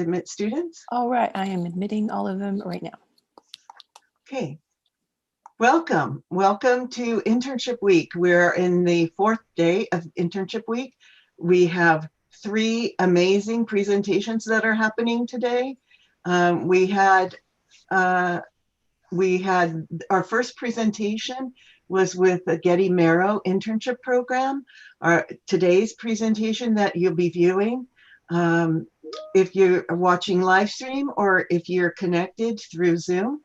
Admit students. All right, I am admitting all of them right now. Okay. Welcome to Internship Week. We're in the 4th day of Internship Week. We have 3 amazing presentations that are happening today. We had our first presentation was with the Getty Merrow internship program. Today's presentation that you'll be viewing, if you're watching live stream or if you're connected through Zoom,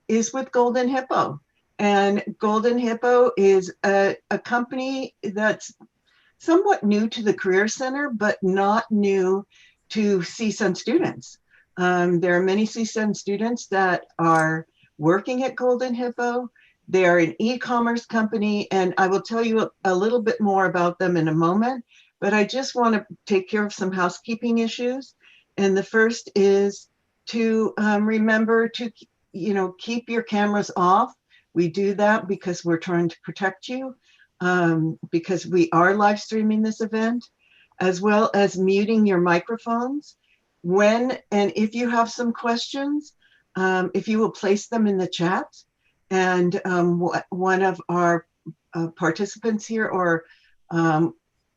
is with Golden Hippo. And Golden Hippo is a company that's somewhat new to the Career Center, but not new to CSUN students. There are many CSUN students that are working at Golden Hippo. They are an e-commerce company, and I will tell you a little bit more about them in a moment, but I just want to take care of some housekeeping issues. And the first is to remember to keep your cameras off. We do that because we're trying to protect you, because we are live streaming this event, as well as muting your microphones. When and if you have some questions, if you will place them in the chat, and one of our participants here or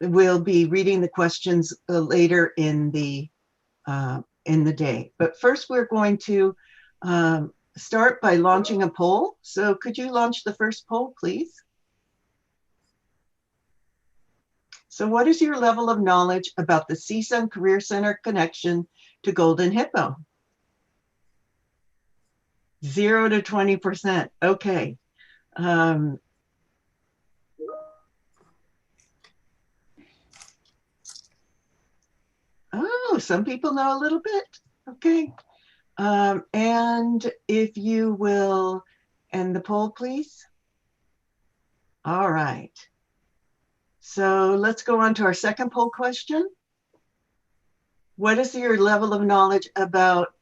will be reading the questions later in the day. But first, we're going to start by launching a poll. So could you launch the first poll, please? So what is your level of knowledge about the CSUN Career Center connection to Golden Hippo? 0 to 20%. Okay. Oh, some people know a little bit. Okay. And if you will end the poll, please. All right. So let's go on to our second poll question. What is your level of knowledge about,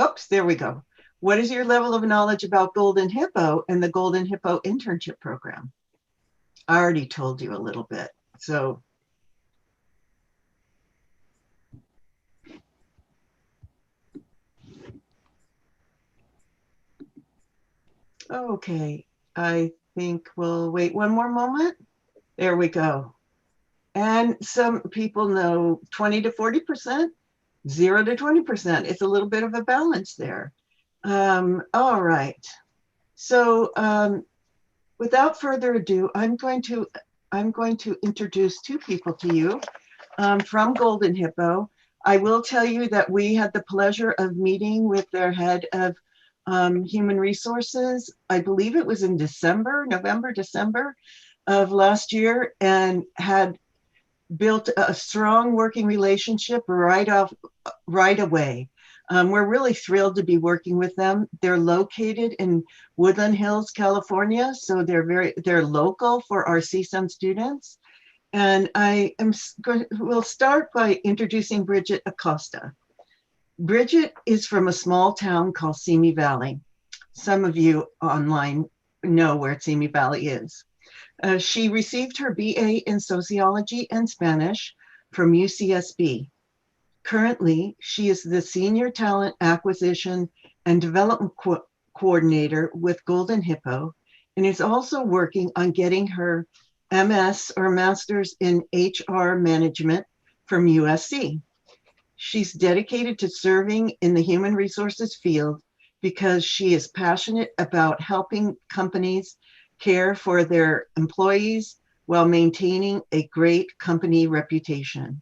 oops, there we go. What is your level of knowledge about Golden Hippo and the Golden Hippo internship program? I already told you a little bit. So okay, I think we'll wait one more moment. There we go. And some people know 20 to 40%, 0 to 20%. It's a little bit of a balance there. All right. So without further ado, I'm going to introduce 2 people to you from Golden Hippo. I will tell you that we had the pleasure of meeting with their head of human resources. I believe it was in November, December of last year, and had built a strong working relationship right away. We're really thrilled to be working with them. They're located in Woodland Hills, California, so they're local for our CSUN students. And we'll start by introducing Bridget Acosta. Bridget is from a small town called Simi Valley. Some of you online know where Simi Valley is. She received her BA in Sociology and Spanish from UCSB. Currently, she is the Senior Talent Acquisition and Development Coordinator with Golden Hippo, and is also working on getting her MS or Master's in HR Management from USC. She's dedicated to serving in the human resources field because she is passionate about helping companies care for their employees while maintaining a great company reputation.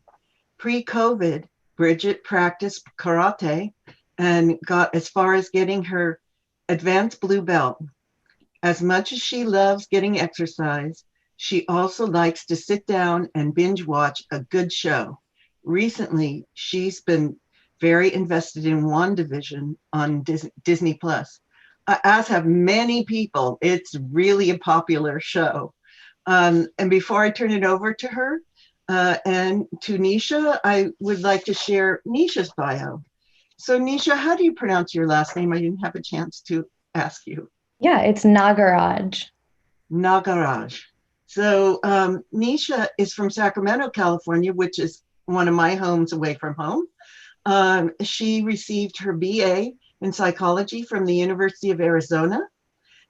Pre-COVID, Bridget practiced karate and got as far as getting her advanced blue belt. As much as she loves getting exercise, she also likes to sit down and binge watch a good show. Recently, she's been very invested in WandaVision on Disney Plus. As have many people. It's really a popular show. And before I turn it over to her and to Nisha, I would like to share Nisha's bio. So Nisha, how do you pronounce your last name? I didn't have a chance to ask you. Yeah, it's Nagaraj. Nagaraj. So Nisha is from Sacramento, California, which is one of my homes away from home. She received her BA in psychology from the University of Arizona.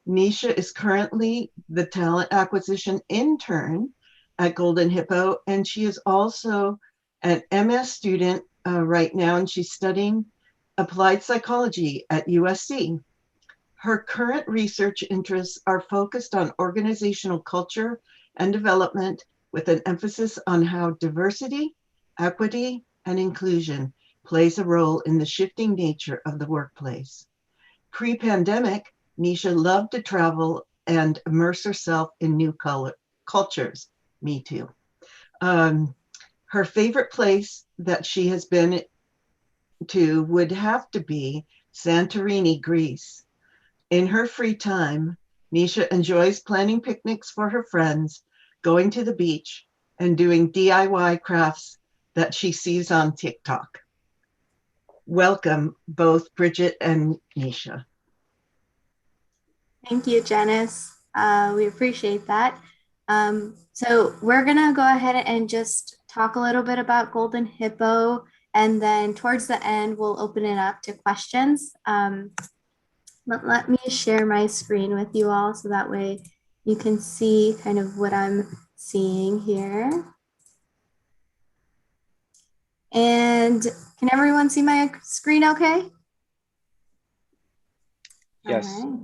Nisha is currently the talent acquisition intern at Golden Hippo, and she is also an MS student right now, and she's studying applied psychology at USC. Her current research interests are focused on organizational culture and development, with an emphasis on how diversity, equity, and inclusion plays a role in the shifting nature of the workplace. Pre-pandemic, Nisha loved to travel and immerse herself in new cultures. Me too. Her favorite place that she has been to would have to be Santorini, Greece. In her free time, Nisha enjoys planning picnics for her friends, going to the beach, and doing DIY crafts that she sees on TikTok. Welcome, both Bridget and Nisha. Thank you, Janice. We appreciate that. So we're gonna go ahead and just talk a little bit about Golden Hippo, and then towards the end, we'll open it up to questions. But let me share my screen with you all so that way you can see kind of what I'm seeing here. And can everyone see my screen okay? Yes. All right.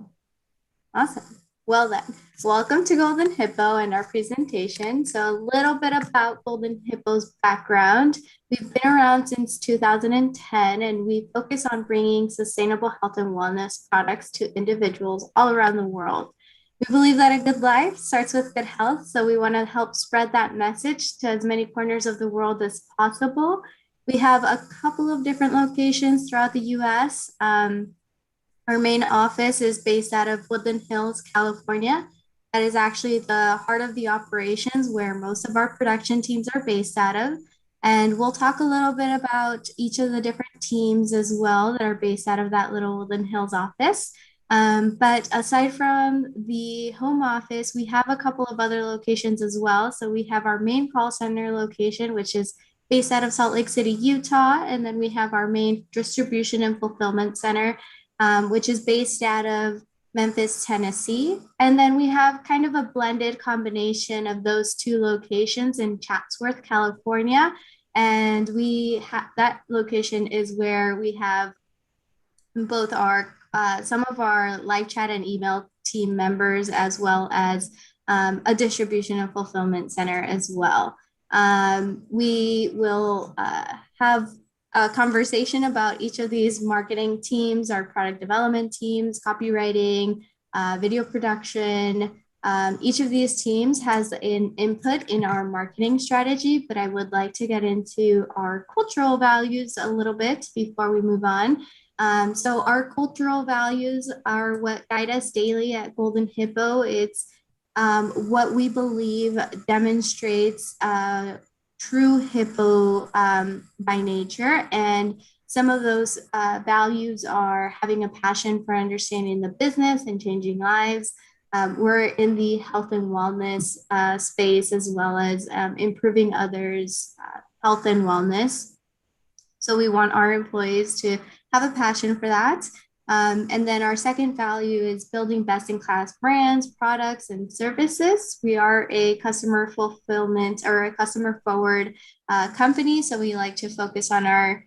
Awesome. Well then, welcome to Golden Hippo and our presentation. So a little bit about Golden Hippo's background. We've been around since 2010, and we focus on bringing sustainable health and wellness products to individuals all around the world. We believe that a good life starts with good health, so we want to help spread that message to as many corners of the world as possible. We have a couple of different locations throughout the US. Our main office is based out of Woodland Hills, California. That is actually the heart of the operations where most of our production teams are based out of. And we'll talk a little bit about each of the different teams as well that are based out of that little Woodland Hills office. But aside from the home office, we have a couple of other locations as well. So we have our main call center location, which is based out of Salt Lake City, Utah. And then we have our main distribution and fulfillment center, which is based out of Memphis, Tennessee. And then we have kind of a blended combination of those two locations in Chatsworth, California. And that location is where we have both our some of our live chat and email team members, as well as a distribution and fulfillment center as well. We will have a conversation about each of these marketing teams, our product development teams, copywriting, video production. Each of these teams has an input in our marketing strategy, but I would like to get into our cultural values a little bit before we move on. So our cultural values are what guide us daily at Golden Hippo. It's what we believe demonstrates true Hippo by nature. And some of those values are having a passion for understanding the business and changing lives. We're in the health and wellness space, as well as improving others' health and wellness. So we want our employees to have a passion for that. And then our second value is building best-in-class brands, products, and services. We are a customer fulfillment or a customer-forward company, so we like to focus on our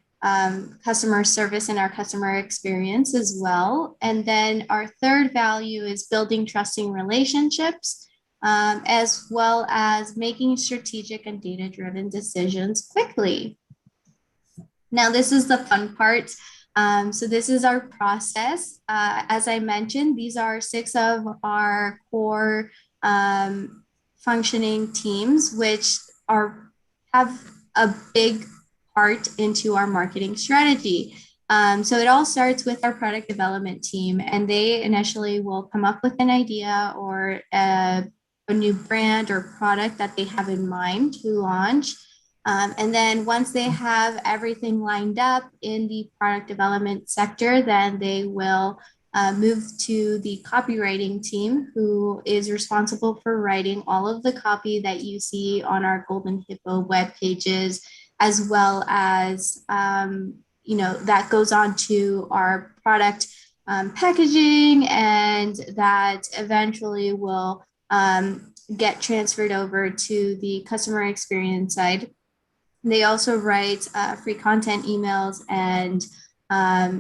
customer service and our customer experience as well. And then our third value is building trusting relationships, as well as making strategic and data-driven decisions quickly. Now, this is the fun part. So this is our process. As I mentioned, these are 6 of our core functioning teams, which have a big part into our marketing strategy. So it all starts with our product development team, and they initially will come up with an idea or a new brand or product that they have in mind to launch. And then once they have everything lined up in the product development sector, then they will move to the copywriting team, who is responsible for writing all of the copy that you see on our Golden Hippo web pages, as well as that goes on to our product packaging, and that eventually will get transferred over to the customer experience side. They also write free content emails and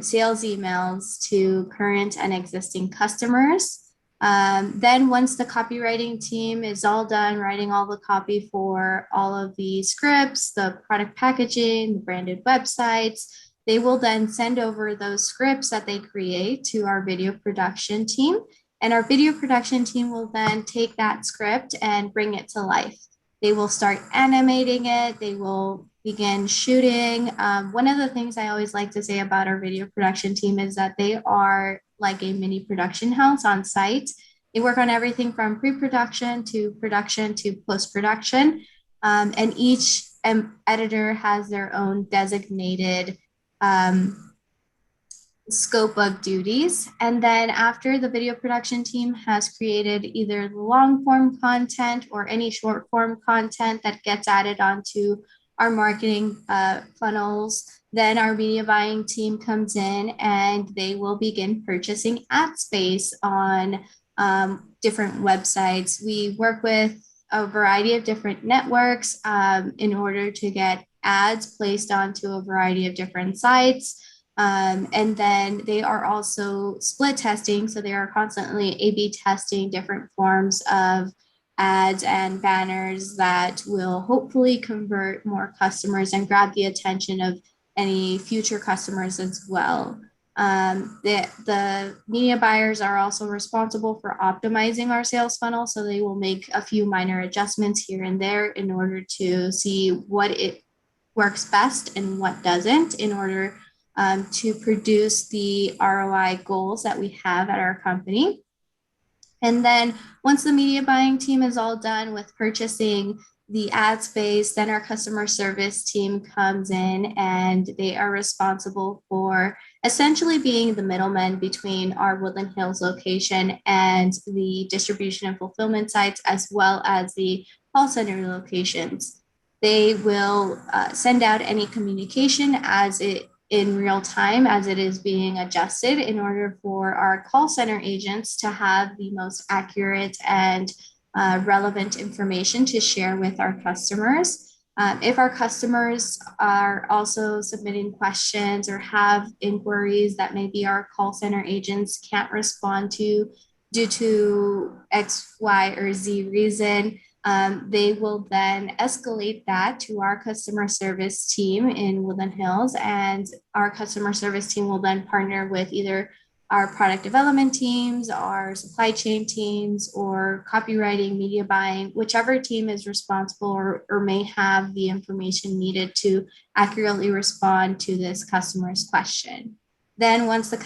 sales emails to current and existing customers. Then once the copywriting team is all done writing all the copy for all of the scripts, the product packaging, the branded websites, they will then send over those scripts that they create to our video production team. And our video production team will then take that script and bring it to life. They will start animating it. They will begin shooting. One of the things I always like to say about our video production team is that they are like a mini production house on site. They work on everything from pre-production to post-production. And each editor has their own designated scope of duties. And then after the video production team has created either long form content or any short form content that gets added onto our marketing funnels, then our media buying team comes in and they will begin purchasing ad space on different websites. We work with a variety of different networks in order to get ads placed onto a variety of different sites. And then they are also split testing. So they are constantly A/B testing different forms of ads and banners that will hopefully convert more customers and grab the attention of any future customers as well. The media buyers are also responsible for optimizing our sales funnel. So they will make a few minor adjustments here and there in order to see what it works best and what doesn't in order to produce the ROI goals that we have at our company. And then once the media buying team is all done with purchasing the ad space, then our customer service team comes in and they are responsible for essentially being the middleman between our Woodland Hills location and the distribution and fulfillment sites, as well as the call center locations. They will send out any communication in real time as it is being adjusted in order for our call center agents to have the most accurate and relevant information to share with our customers. If our customers are also submitting questions or have inquiries that maybe our call center agents can't respond to due to X, Y, or Z reason, they will then escalate that to our customer service team in Woodland Hills, and our customer service team will then partner with either our product development teams, our supply chain teams, or copywriting, media buying, whichever team is responsible or may have the information needed to accurately respond to this customer's question. Then once the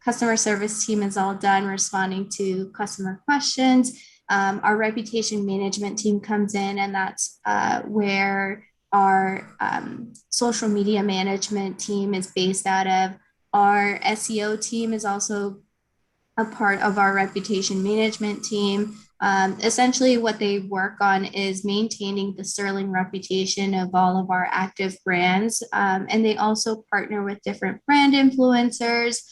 customer service team is all done responding to customer questions, our reputation management team comes in, and that's where our social media management team is based out of. Our SEO team is also a part of our reputation management team. Essentially, what they work on is maintaining the sterling reputation of all of our active brands. And they also partner with different brand influencers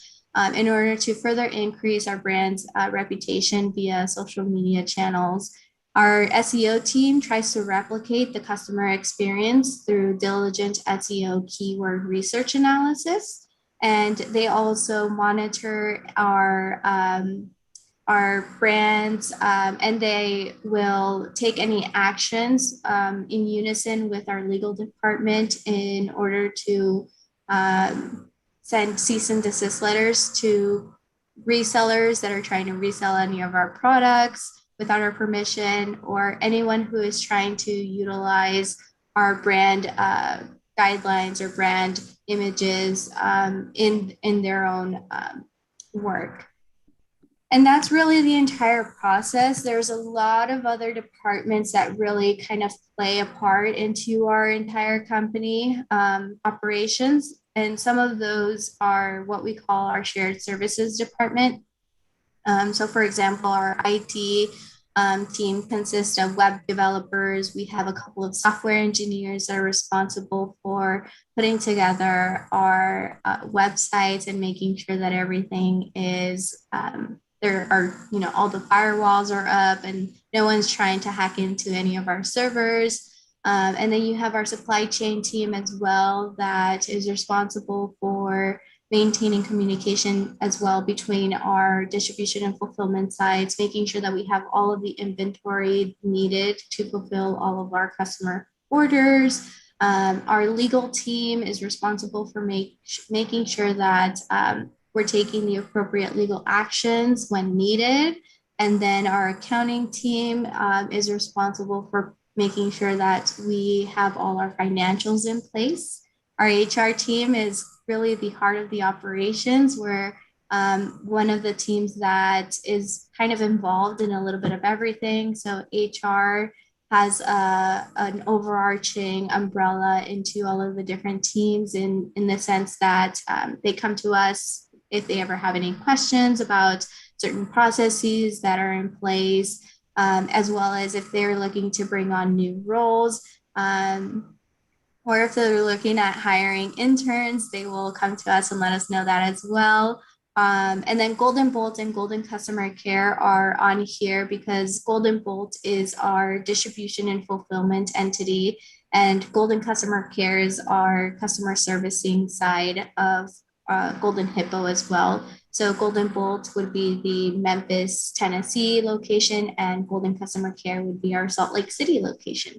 in order to further increase our brand's reputation via social media channels. Our SEO team tries to replicate the customer experience through diligent SEO keyword research analysis. And they also monitor our brands, and they will take any actions in unison with our legal department in order to send cease and desist letters to resellers that are trying to resell any of our products without our permission, or anyone who is trying to utilize our brand guidelines or brand images in their own work. And that's really the entire process. There's a lot of other departments that really kind of play a part into our entire company operations. And some of those are what we call our shared services department. So for example, our IT team consists of web developers. We have a couple of software engineers that are responsible for putting together our websites and making sure that everything is there are, all the firewalls are up and no one's trying to hack into any of our servers. And then you have our supply chain team as well that is responsible for maintaining communication as well between our distribution and fulfillment sites, making sure that we have all of the inventory needed to fulfill all of our customer orders. Our legal team is responsible for making sure that we're taking the appropriate legal actions when needed. And then our accounting team is responsible for making sure that we have all our financials in place. Our HR team is really the heart of the operations. We're one of the teams that is kind of involved in a little bit of everything. So HR has an overarching umbrella into all of the different teams in the sense that they come to us if they ever have any questions about certain processes that are in place, as well as if they're looking to bring on new roles. Or if they're looking at hiring interns, they will come to us and let us know that as well. And then Golden Bolt and Golden Customer Care are on here because Golden Bolt is our distribution and fulfillment entity, and Golden Customer Care is our customer servicing side of Golden Hippo as well. So Golden Bolt would be the Memphis, Tennessee location, and Golden Customer Care would be our Salt Lake City location.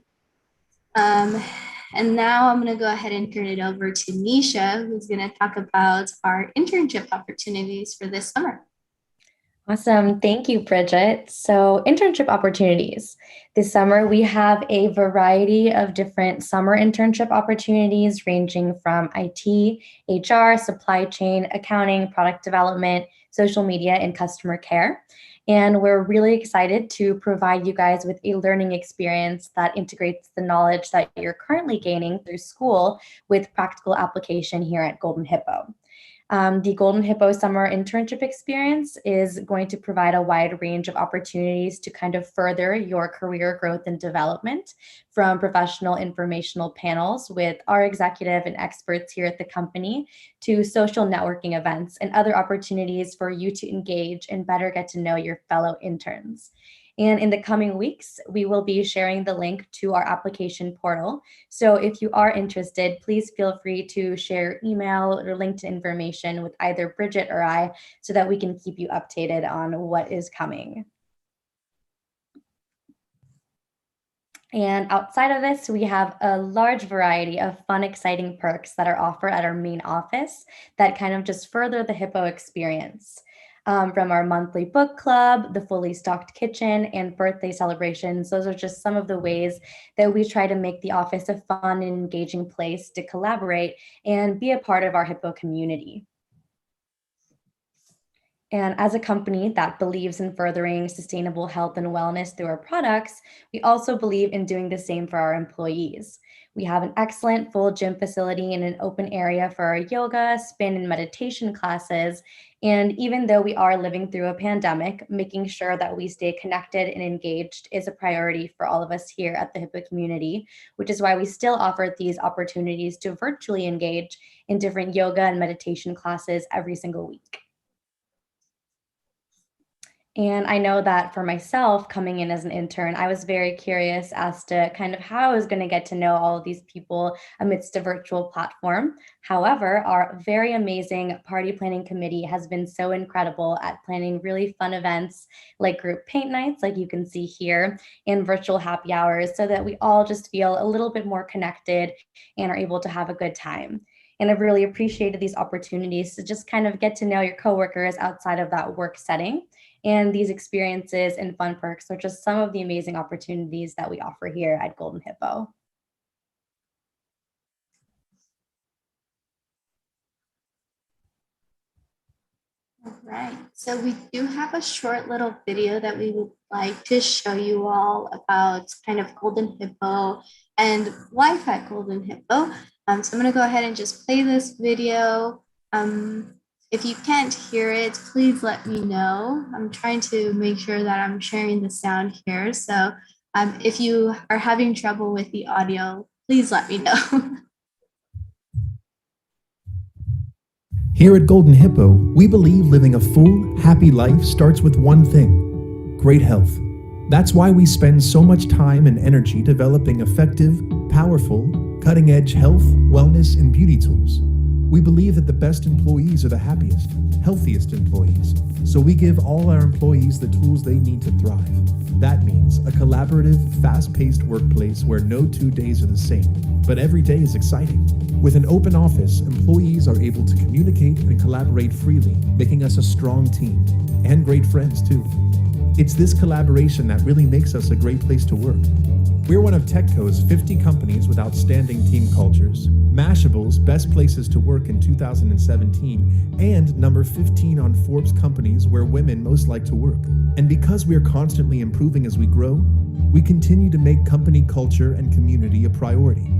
And now I'm going to go ahead and turn it over to Nisha, who's going to talk about our internship opportunities for this summer. Awesome. Thank you, Bridget. So internship opportunities. This summer, we have a variety of different summer internship opportunities ranging from IT, HR, supply chain, accounting, product development, social media, and customer care. And we're really excited to provide you guys with a learning experience that integrates the knowledge that you're currently gaining through school with practical application here at Golden Hippo. The Golden Hippo Summer Internship Experience is going to provide a wide range of opportunities to kind of further your career growth and development, from professional informational panels with our executive and experts here at the company to social networking events and other opportunities for you to engage and better get to know your fellow interns. And in the coming weeks, we will be sharing the link to our application portal. So if you are interested, please feel free to share email or link to information with either Bridget or I so that we can keep you updated on what is coming. And outside of this, we have a large variety of fun, exciting perks that are offered at our main office that kind of just further the Hippo experience. From our monthly book club, the fully stocked kitchen, and birthday celebrations. Those are just some of the ways that we try to make the office a fun and engaging place to collaborate and be a part of our Hippo community. And as a company that believes in furthering sustainable health and wellness through our products, we also believe in doing the same for our employees. We have an excellent full gym facility and an open area for our yoga, spin, and meditation classes. And even though we are living through a pandemic, making sure that we stay connected and engaged is a priority for all of us here at the Hippo community, which is why we still offer these opportunities to virtually engage in different yoga and meditation classes every single week. And I know that for myself, coming in as an intern, I was very curious as to kind of how I was going to get to know all of these people amidst a virtual platform. However, our very amazing party planning committee has been so incredible at planning really fun events like group paint nights, like you can see here, and virtual happy hours, so that we all just feel a little bit more connected and are able to have a good time. And I've really appreciated these opportunities to just kind of get to know your coworkers outside of that work setting. And these experiences and fun perks are just some of the amazing opportunities that we offer here at Golden Hippo. All right, so we do have a short little video that we would like to show you all about kind of Golden Hippo and life at Golden Hippo. So I'm going to go ahead and just play this video. If you can't hear it, please let me know. I'm trying to make sure that I'm sharing the sound here. So if you are having trouble with the audio, please let me know. Here at Golden Hippo, we believe living a full, happy life starts with one thing: great health. That's why we spend so much time and energy developing effective, powerful, cutting-edge health, wellness, and beauty tools. We believe that the best employees are the happiest, healthiest employees, so we give all our employees the tools they need to thrive. That means a collaborative, fast-paced workplace where no 2 days are the same, but every day is exciting. With an open office, employees are able to communicate and collaborate freely, making us a strong team, and great friends too. It's this collaboration that really makes us a great place to work. We're one of TechCo's 50 companies with outstanding team cultures, Mashable's Best Places to Work in 2017, and number 15 on Forbes companies where women most like to work. And because we're constantly improving as we grow, we continue to make company culture and community a priority.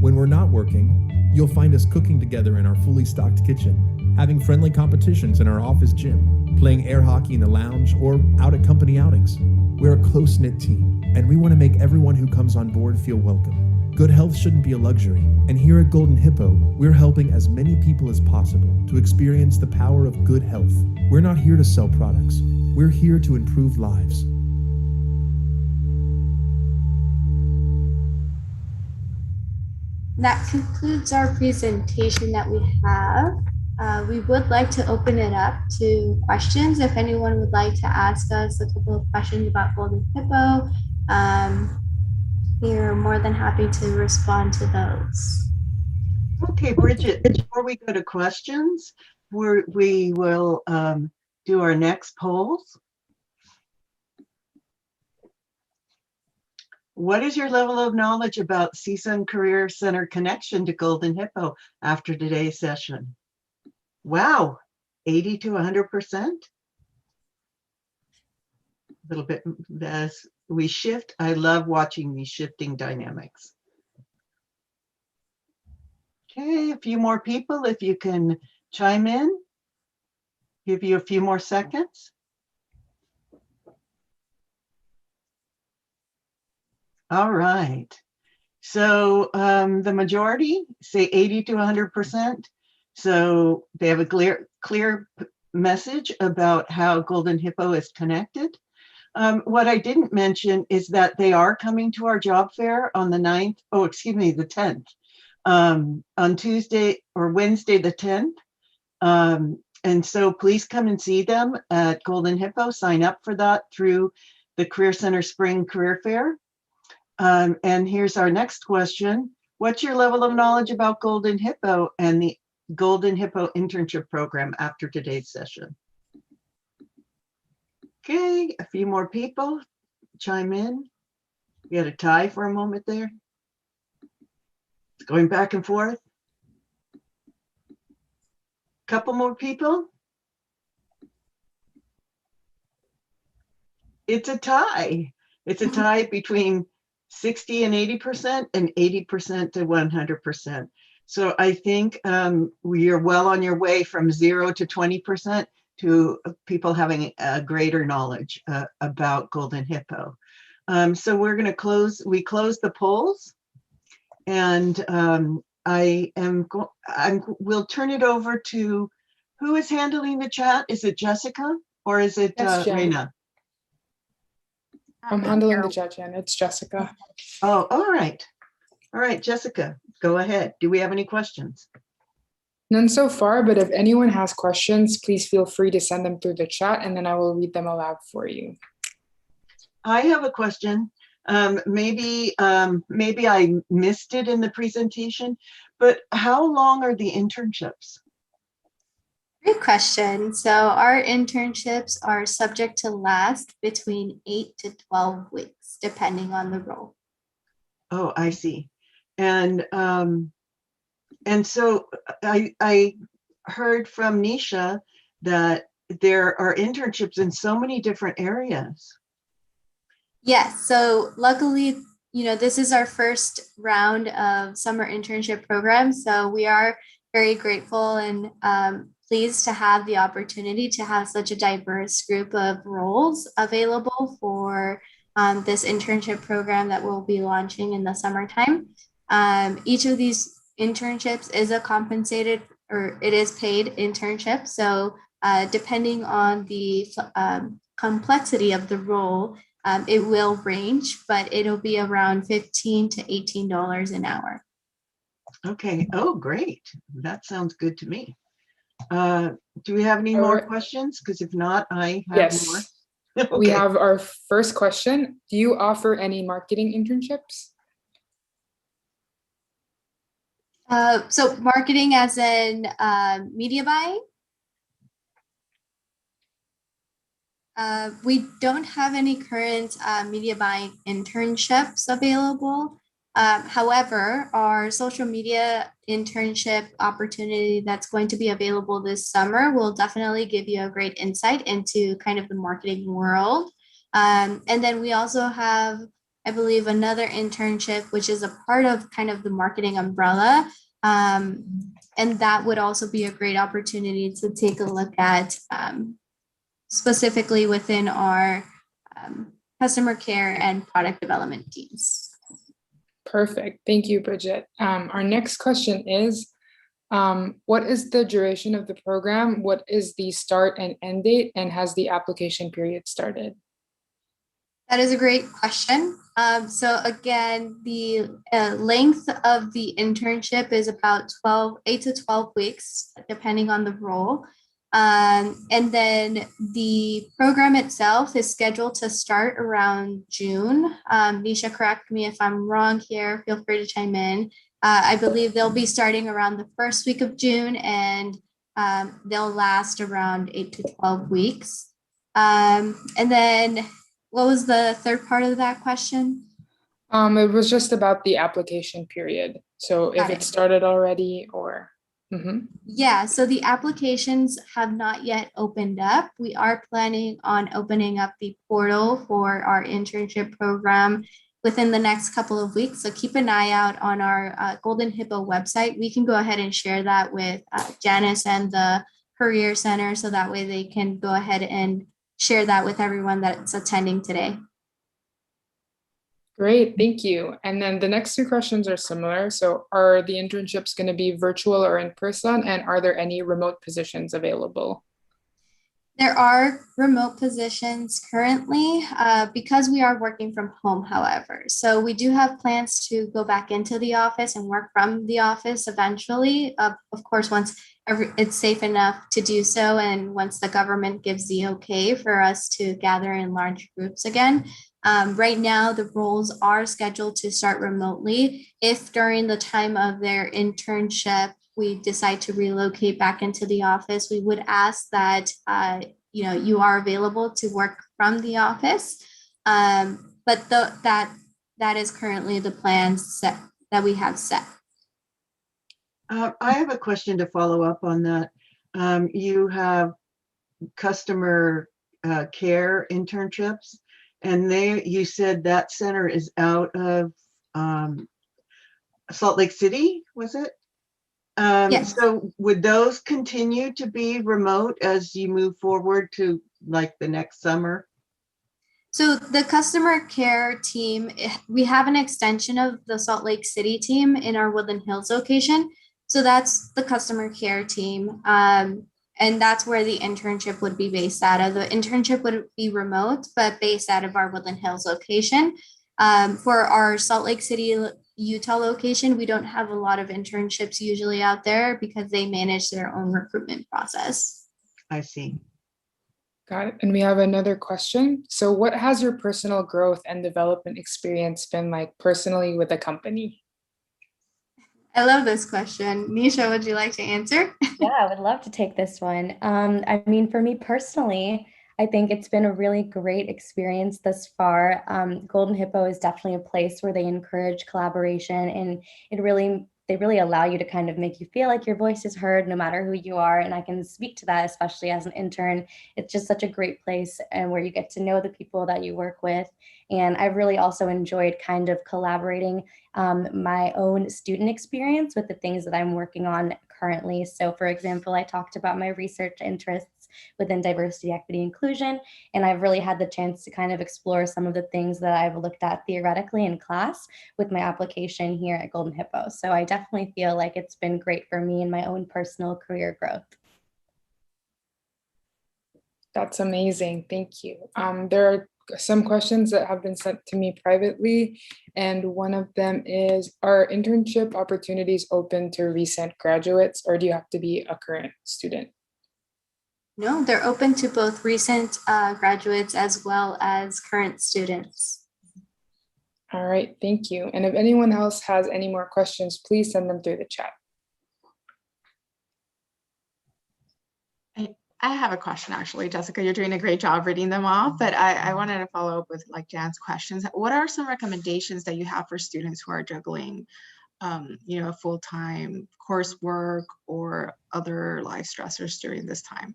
When we're not working, you'll find us cooking together in our fully stocked kitchen, having friendly competitions in our office gym, playing air hockey in the lounge, or out at company outings. We're a close-knit team, and we want to make everyone who comes on board feel welcome. Good health shouldn't be a luxury, and here at Golden Hippo, we're helping as many people as possible to experience the power of good health. We're not here to sell products. We're here to improve lives. That concludes our presentation that we have. We would like to open it up to questions. If anyone would like to ask us a couple of questions about Golden Hippo, we're more than happy to respond to those. Okay, Bridget, before we go to questions, we will do our next polls. What is your level of knowledge about CSUN Career Center connection to Golden Hippo after today's session? Wow, 80 to 100%. A little bit as we shift. I love watching these shifting dynamics. Okay, a few more people, if you can chime in. Give you a few more seconds. All right. So the majority say 80 to 100%. So they have a clear message about how Golden Hippo is connected. What I didn't mention is that they are coming to our job fair on the 9th. Oh, excuse me, the 10th. On Tuesday or Wednesday, the 10th. And so please come and see them at Golden Hippo. Sign up for that through the Career Center Spring Career Fair. And here's our next question. What's your level of knowledge about Golden Hippo and the Golden Hippo internship program after today's session? Okay, a few more people chime in. We had a tie for a moment there. It's going back and forth. Couple more people. It's a tie. It's a tie between 60 and 80% and 80% to 100%. So I think we are well on your way from 0 to 20% to people having a greater knowledge about Golden Hippo. So we're going to we close the polls, and we'll turn it over to who is handling the chat. Is it Jessica or is it Reina? I'm handling the chat, Jen. It's Jessica. Oh, all right. All right, Jessica, go ahead. Do we have any questions? None so far, but if anyone has questions, please feel free to send them through the chat and then I will read them aloud for you. I have a question. Maybe I missed it in the presentation, but how long are the internships? Great question. So our internships are subject to last between 8 to 12 weeks, depending on the role. Oh, I see. And so I heard from Nisha that there are internships in so many different areas. Yes. So luckily, this is our first round of summer internship program. So we are very grateful and pleased to have the opportunity to have such a diverse group of roles available for this internship program that we'll be launching in the summertime. Each of these internships is a compensated, or it is paid internship. So depending on the complexity of the role, it will range, but it'll be around $15 to $18 an hour. Okay. Oh, great. That sounds good to me. Do we have any more questions? Because if not, I have more. Yes. Okay. We have our first question. Do you offer any marketing internships? So marketing as in media buying? We don't have any current media buying internships available. However, our social media internship opportunity that's going to be available this summer will definitely give you a great insight into kind of the marketing world. And then we also have, I believe, another internship, which is a part of kind of the marketing umbrella. And that would also be a great opportunity to take a look at specifically within our customer care and product development teams. Perfect. Thank you, Bridget. Our next question is, what is the duration of the program? What is the start and end date? And has the application period started? That is a great question. So again, the length of the internship is about 8 to 12 weeks, depending on the role. And then the program itself is scheduled to start around June. Nisha, correct me if I'm wrong here. Feel free to chime in. I believe they'll be starting around the first week of June, and they'll last around 8 to 12 weeks. And then what was the third part of that question? It was just about the application period. So if it started already or... Yeah, so the applications have not yet opened up. We are planning on opening up the portal for our internship program within the next couple of weeks. So keep an eye out on our Golden Hippo website. We can go ahead and share that with Janice and the Career Center, so that way they can go ahead and share that with everyone that's attending today. Great, thank you. And then the next two questions are similar. So are the internships going to be virtual or in person? And are there any remote positions available? There are remote positions currently because we are working from home, however. So we do have plans to go back into the office and work from the office eventually. Of course, once it's safe enough to do so, and once the government gives the okay for us to gather in large groups again. Right now, the roles are scheduled to start remotely. If during the time of their internship, we decide to relocate back into the office, we would ask that you are available to work from the office. But that is currently the plan set that we have set. I have a question to follow up on that. You have customer care internships, and you said that center is out of Salt Lake City, was it? Yes. So would those continue to be remote as you move forward to like the next summer? So the customer care team, we have an extension of the Salt Lake City team in our Woodland Hills location. So that's the customer care team. And that's where the internship would be based out of. The internship would be remote, but based out of our Woodland Hills location. For our Salt Lake City, Utah location, we don't have a lot of internships usually out there because they manage their own recruitment process. I see. Got it. And we have another question. So what has your personal growth and development experience been like personally with the company? I love this question. Nisha, would you like to answer? Yeah, I would love to take this one. I mean, for me personally, I think it's been a really great experience thus far. Golden Hippo is definitely a place where they encourage collaboration, and they really allow you to kind of make you feel like your voice is heard no matter who you are. And I can speak to that, especially as an intern. It's just such a great place, and where you get to know the people that you work with. And I've really also enjoyed kind of collaborating my own student experience with the things that I'm working on currently. So for example, I talked about my research interests within diversity, equity, inclusion, and I've really had the chance to kind of explore some of the things that I've looked at theoretically in class with my application here at Golden Hippo. So I definitely feel like it's been great for me in my own personal career growth. That's amazing. Thank you. There are some questions that have been sent to me privately, and one of them is, are internship opportunities open to recent graduates, or do you have to be a current student? No, they're open to both recent graduates as well as current students. All right, thank you. And if anyone else has any more questions, please send them through the chat. I have a question, actually, Jessica. You're doing a great job reading them off, but I wanted to follow up with like Jan's questions. What are some recommendations that you have for students who are juggling, full-time coursework or other life stressors during this time?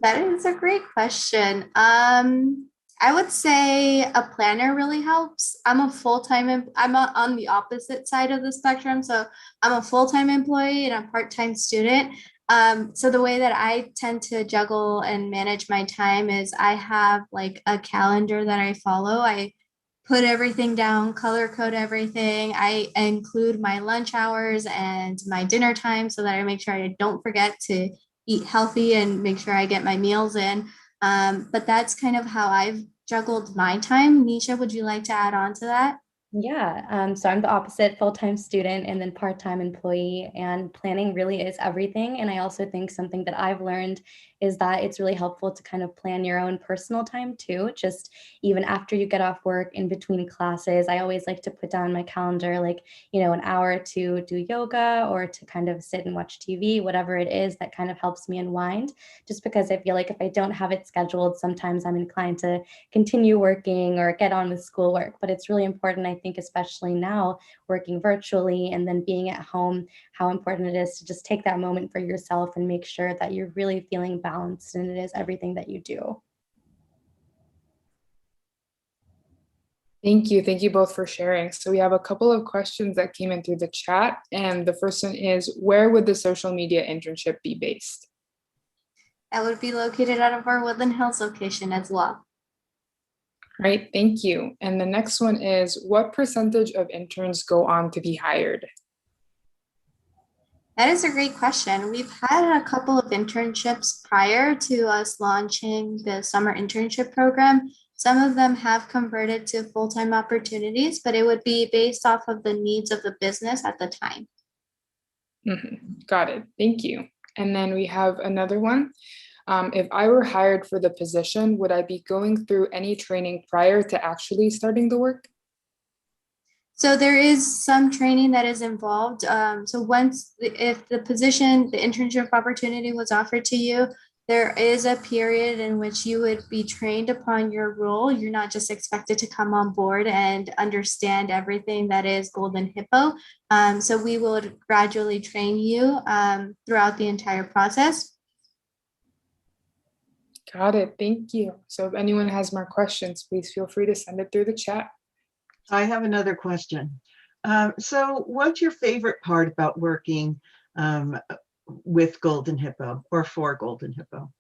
That is a great question. I would say a planner really helps. I'm on the opposite side of the spectrum. So I'm a full-time employee and a part-time student. So the way that I tend to juggle and manage my time is I have like a calendar that I follow. I put everything down, color code everything. I include my lunch hours and my dinner time so that I make sure I don't forget to eat healthy and make sure I get my meals in. But that's kind of how I've juggled my time. Nisha, would you like to add on to that? Yeah, so I'm the opposite, full-time student and then part-time employee, and planning really is everything. And I also think something that I've learned is that it's really helpful to kind of plan your own personal time too. Just even after you get off work, in between classes, I always like to put down my calendar, like, an hour to do yoga or to kind of sit and watch TV, whatever it is that kind of helps me unwind. Just because I feel like if I don't have it scheduled, sometimes I'm inclined to continue working or get on with schoolwork. But it's really important, I think, especially now working virtually and then being at home, how important it is to just take that moment for yourself and make sure that you're really feeling balanced and it is everything that you do. Thank you. Thank you both for sharing. So we have a couple of questions that came in through the chat. And the first one is, where would the social media internship be based? That would be located out of our Woodland Hills location as well. Right, thank you. And the next one is, what percentage of interns go on to be hired? That is a great question. We've had a couple of internships prior to us launching the summer internship program. Some of them have converted to full-time opportunities, but it would be based off of the needs of the business at the time. Got it. Thank you. And then we have another one. If I were hired for the position, would I be going through any training prior to actually starting the work? So there is some training that is involved. So if the internship opportunity was offered to you, there is a period in which you would be trained upon your role. You're not just expected to come on board and understand everything that is Golden Hippo. So we will gradually train you throughout the entire process. Got it. Thank you. So if anyone has more questions, please feel free to send it through the chat. I have another question. So what's your favorite part about working with Golden Hippo or for Golden Hippo?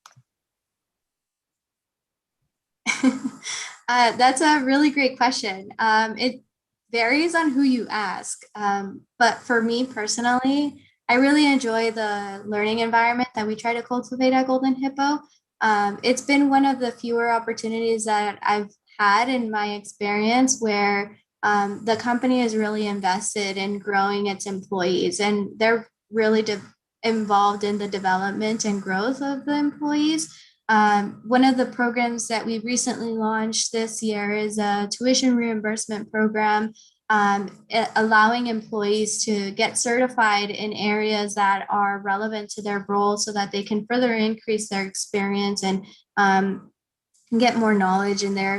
That's a really great question. It varies on who you ask. But for me personally, I really enjoy the learning environment that we try to cultivate at Golden Hippo. It's been one of the fewer opportunities that I've had in my experience where the company is really invested in growing its employees, and they're really involved in the development and growth of the employees. One of the programs that we recently launched this year is a tuition reimbursement program, allowing employees to get certified in areas that are relevant to their role so that they can further increase their experience and get more knowledge in their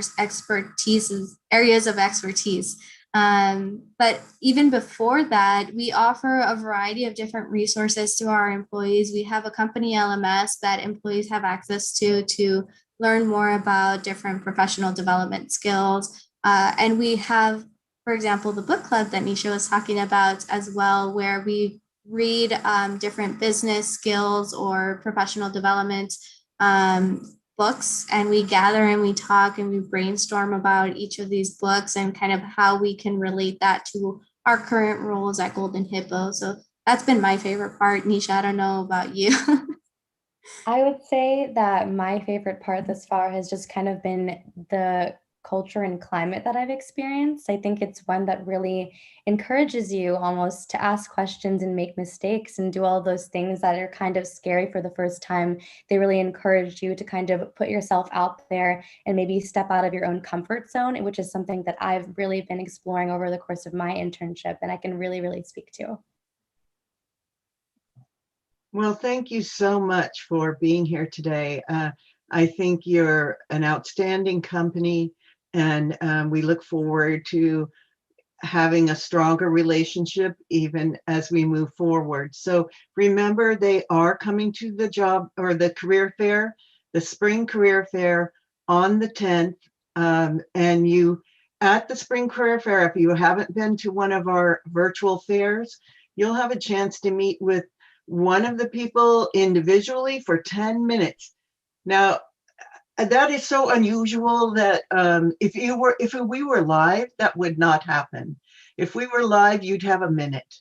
areas of expertise. But even before that, we offer a variety of different resources to our employees. We have a company LMS that employees have access to learn more about different professional development skills. And we have, for example, the book club that Nisha was talking about as well, where we read different business skills or professional development books, and we gather and we talk and we brainstorm about each of these books and kind of how we can relate that to our current roles at Golden Hippo. So that's been my favorite part. Nisha, I don't know about you. I would say that my favorite part thus far has just kind of been the culture and climate that I've experienced. I think it's one that really encourages you almost to ask questions and make mistakes and do all those things that are kind of scary for the first time. They really encourage you to kind of put yourself out there and maybe step out of your own comfort zone, which is something that I've really been exploring over the course of my internship and I can really, really speak to. Well, thank you so much for being here today. I think you're an outstanding company, and we look forward to having a stronger relationship even as we move forward. So remember, they are coming to the job or the career fair, the spring career fair on the 10th. And you at the spring career fair, if you haven't been to one of our virtual fairs, you'll have a chance to meet with one of the people individually for 10 minutes. Now, that is so unusual that if we were live, that would not happen. If we were live, you'd have a minute.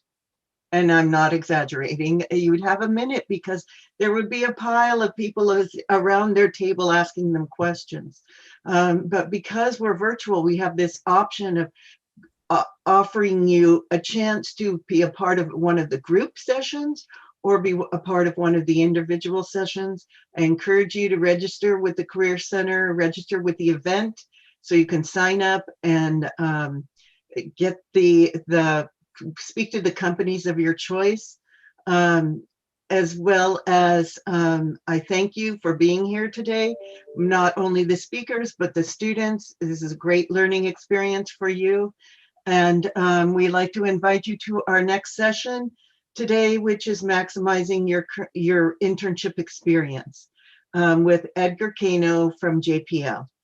And I'm not exaggerating. You would have a minute because there would be a pile of people around their table asking them questions. But because we're virtual, we have this option of offering you a chance to be a part of one of the group sessions or be a part of one of the individual sessions. I encourage you to register with the Career Center, register with the event so you can sign up and get speak to the companies of your choice. As well as I thank you for being here today. Not only the speakers, but the students. This is a great learning experience for you. And we'd like to invite you to our next session today, which is maximizing your internship experience with Edgar Cano from JPL.